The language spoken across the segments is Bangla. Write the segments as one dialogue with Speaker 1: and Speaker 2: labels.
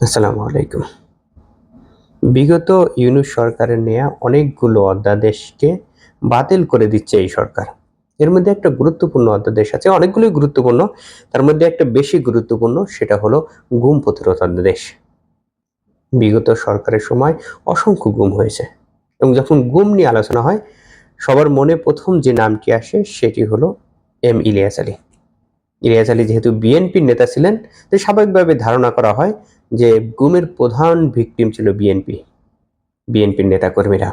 Speaker 1: আসসালামু আলাইকুম। বিগত ইউনূস সরকারের নেয়া অনেকগুলো অধ্যাদেশকে বাতিল করে দিচ্ছে এই সরকার। এর মধ্যে একটা গুরুত্বপূর্ণ অধ্যাদেশ আছে, অনেকগুলোই গুরুত্বপূর্ণ। তার মধ্যে একটা বেশি গুরুত্বপূর্ণ, সেটা হলো গুম প্রতিরোধ অধ্যাদেশ। বিগত সরকারের সময় অসংখ্য গুম হয়েছে এবং যখন গুম নিয়ে আলোচনা হয়, সবার মনে প্রথম যে নামটি আসে সেটি হলো ইলিয়াস আলী। ইলিয়াস আলী যেহেতু বিএনপির নেতা ছিলেন, তাই স্বাভাবিকভাবে ধারণা করা হয় যে গুমের প্রধান ভিকটিম ছিল বিএনপির নেতাকর্মীরা।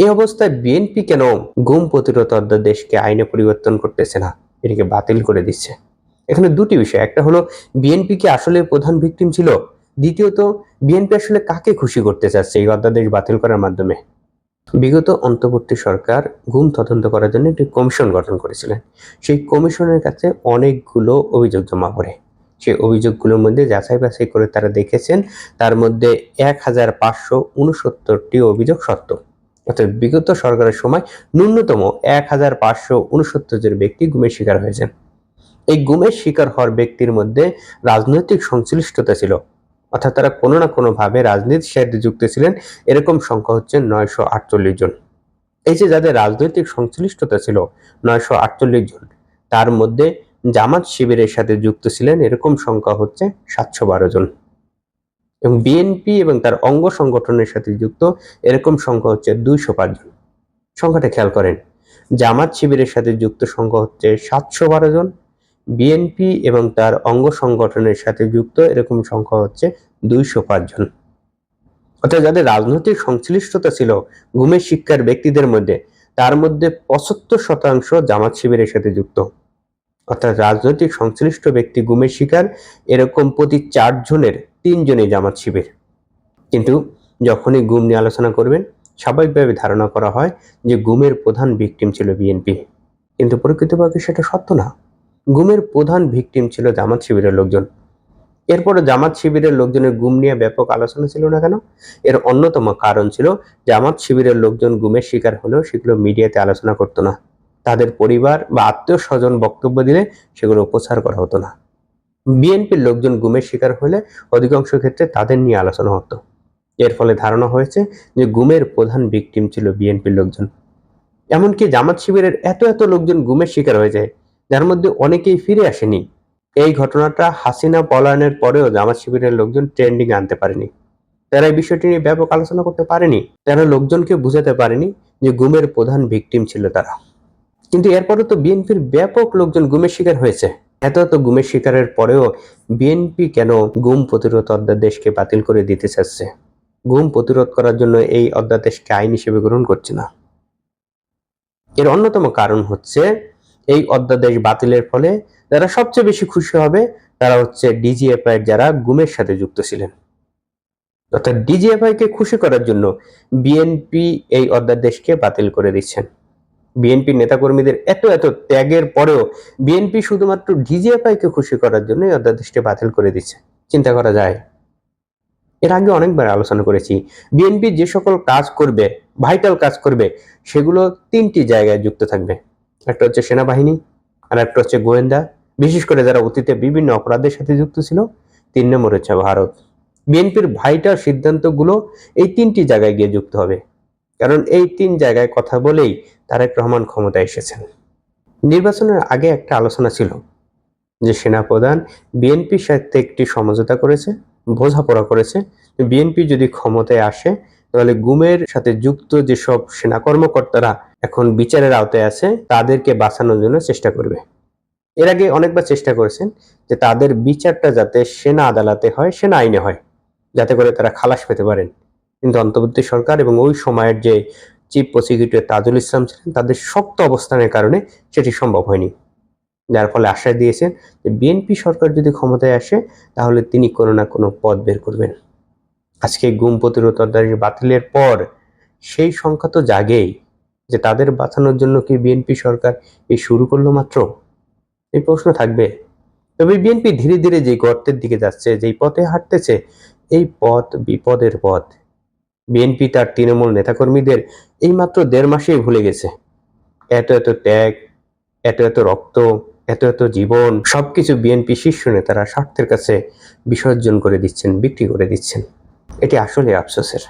Speaker 1: এই অবস্থায় বিএনপি কেন গুম প্রতিরোধ অধ্যাদেশকে আইনে পরিবর্তন করতেছে না, এটিকে বাতিল করে দিচ্ছে? এখানে দুটি বিষয়, একটা হলো বিএনপি কি আসলে প্রধান ভিকটিম ছিল, দ্বিতীয়ত বিএনপি আসলে কাকে খুশি করতে চাচ্ছে এই অধ্যাদেশ বাতিল করার মাধ্যমে। বিগত অন্তর্বর্তী সরকার গুম তদন্ত করার জন্য একটি কমিশন গঠন করেছিলেন। সেই কমিশনের কাছে অনেকগুলো অভিযোগ জমা পড়ে। সেই অভিযোগগুলোর মধ্যে যাচাই বাছাই করে তারা দেখেছেন, তার মধ্যে 1569টি অভিযোগ সত্য। অর্থাৎ বিগত সরকারের সময় ন্যূনতম 1569 জন ব্যক্তি গুমের শিকার হয়েছেন। এই গুমের শিকার হওয়ার ব্যক্তির মধ্যে রাজনৈতিক সংশ্লিষ্টতা ছিল, অর্থাৎ তারা কোনো না কোনো ভাবে রাজনীতির সাথে যুক্ত ছিলেন। এরকম সংখ্যা হচ্ছে 948 জন। এই যে যাদের রাজনৈতিক সংশ্লিষ্টতা ছিল 948 জন, তার মধ্যে জামাত শিবিরের সাথে যুক্ত ছিলেন এরকম সংখ্যা হচ্ছে 712 জন, এবং বিএনপি এবং তার অঙ্গ সংগঠনের সাথে যুক্ত এরকম সংখ্যা হচ্ছে 205 জন। সংখ্যাটা খেয়াল করেন, জামাত শিবিরের সাথে যুক্ত সংখ্যা হচ্ছে 712 জন, বিএনপি এবং তার অঙ্গ সংগঠনের সাথে যুক্ত এরকম সংখ্যা হচ্ছে 205 জন। অর্থাৎ যাদের রাজনৈতিক সংশ্লিষ্টতা ছিল গুমের শিকার ব্যক্তিদের মধ্যে, তার মধ্যে 75% জামাত শিবিরের সাথে যুক্ত। অর্থাৎ রাজনৈতিক সংশ্লিষ্ট ব্যক্তি গুমের শিকার এরকম প্রতি 4 জনের 3 জনই জামাত শিবির। কিন্তু যখনই গুম নিয়ে আলোচনা করবেন, স্বাভাবিকভাবে ধারণা করা হয় যে গুমের প্রধান ভিকটিম ছিল বিএনপি, কিন্তু প্রকৃতপক্ষে সেটা সত্য না। গুমের প্রধান ভিকটিম ছিল জামাত শিবিরের লোকজন। এরপরে জামাত শিবিরের লোকজনের গুম নিয়ে ব্যাপক আলোচনা ছিল না কেন? এর অন্যতম কারণ ছিল জামাত শিবিরের লোকজন গুমের শিকার হলেও সেগুলো মিডিয়াতে আলোচনা করতো না। তাদের পরিবার বা আত্মীয় স্বজন বক্তব্য দিলে সেগুলো প্রচার করা হতো না। বিএনপির লোকজন গুমের শিকার হলে অধিকাংশ ক্ষেত্রে তাদের নিয়ে আলোচনা হতো। এর ফলে ধারণা হয়েছে যে গুমের প্রধান ভিকটিম ছিল বিএনপির লোকজন। এমনকি জামাত শিবিরের এত লোকজন গুমের শিকার হয়ে যায়, যার মধ্যে অনেকেই ফিরে আসেনি। এই ঘটনাটা হাসিনা পলায়নের পরেও জামাত শিবিরের লোকজন ট্রেন্ডিং আনতে পারেনি। তারা এই বিষয়টি নিয়ে ব্যাপক আলোচনা করতে পারেনি। তারা লোকজনকে বুঝাতে পারেনি যে গুমের প্রধান ভিকটিম ছিল তারা। কিন্তু এরপরে তো বিএনপির ব্যাপক লোকজন গুমের শিকার হয়েছে। এত গুমের শিকারের পরেও বিএনপি কেন গুম প্রতিরোধ অধ্যাদেশকে বাতিল করে দিতে চাচ্ছে? গুম প্রতিরোধ করার জন্য এই অধ্যাদেশকে আইন হিসেবে গ্রহণ করছে না। এর অন্যতম কারণ হচ্ছে, এই অধ্যাদেশ বাতিলের ফলে যারা সবচেয়ে বেশি খুশি হবে তারা হচ্ছে ডিজিএফআই যারা গুমের সাথে যুক্ত ছিলেন। অর্থাৎ ডিজিএফআই কে খুশি করার জন্য বিএনপি এই অধ্যাদেশকে বাতিল করে দিচ্ছেন। বিএনপি নেতাকর্মীদের এত ত্যাগের পরেও বিএনপি শুধুমাত্র ডিজিএফআই কে খুশি করার জন্য এই অধ্যাদেশটি বাতিল করে দিচ্ছে। চিন্তা করা যায়? এর আগে অনেকবার আলোচনা করেছি, বিএনপি যে সকল কাজ করবে, ভাইটাল কাজ করবে, সেগুলো 3টি জায়গায় যুক্ত থাকবে। একটা হচ্ছে সেনাবাহিনী, আর একটা হচ্ছে গোয়েন্দা, বিশেষ করে যারা অতীতে বিভিন্ন অপরাধের সাথে যুক্ত ছিল। 3 নম্বর হচ্ছে ভারত। বিএনপির ভাইটাল সিদ্ধান্তগুলো এই 3টি জায়গায় গিয়ে যুক্ত হবে, কারণ এই 3 জায়গায় কথা বলেই তারেক রহমান ক্ষমতায় এসেছেন। নির্বাচনের আগে একটা আলোচনা ছিল যে সেনাপ্রধান বিএনপির সাথে একটি সমঝোতা করেছে, বোঝাপড়া করেছে, বিএনপি যদি ক্ষমতায় আসে তাহলে গুমের সাথে যুক্ত যেসব সেনা কর্মকর্তারা এখন বিচারের আওতায় আছে তাদেরকে বাঁচানোর জন্য চেষ্টা করবে। এর আগে অনেকবার চেষ্টা করেছেন যে তাদের বিচারটা যাতে সেনা আদালতে হয়, সেনা আইনে হয়, যাতে করে তারা খালাস পেতে পারেন। কিন্তু অন্তর্বর্তী সরকার এবং ওই সময়ের যে চিফ প্রসিকিউটর তাজুল ইসলাম ছিলেন, তাদের শক্ত অবস্থানের কারণে সেটি সম্ভব হয়নি। যার ফলে আশ্বাস দিয়েছেন যে বিএনপি সরকার যদি ক্ষমতায় আসে তাহলে তিনি কোনো না কোনো পথ বের করবেন। আজকে গুম প্রতিরোধ অধ্যাদেশ বাতিলের পর সেই সংখ্যা তো জাগেই যে তাদের বাঁচানোর জন্য কি বিএনপি সরকার এই শুরু করলো মাত্র? এই প্রশ্ন থাকবে। তবে বিএনপি ধীরে ধীরে যে গর্তের দিকে যাচ্ছে, যেই পথে হাঁটতেছে, এই পথ বিপদের পথ। বিএনপি তার তৃণমূল নেতাকর্মীদের এই মাত্র 1.5 মাসেই ভুলে গেছে। এত ত্যাগ, এত রক্ত, এত এত জীবন সবকিছু বিএনপি শীর্ষ নেতারা স্বার্থের কাছে বিসর্জন করে দিচ্ছেন, বিক্রি করে দিচ্ছেন। এটি আসলে আফসোসের।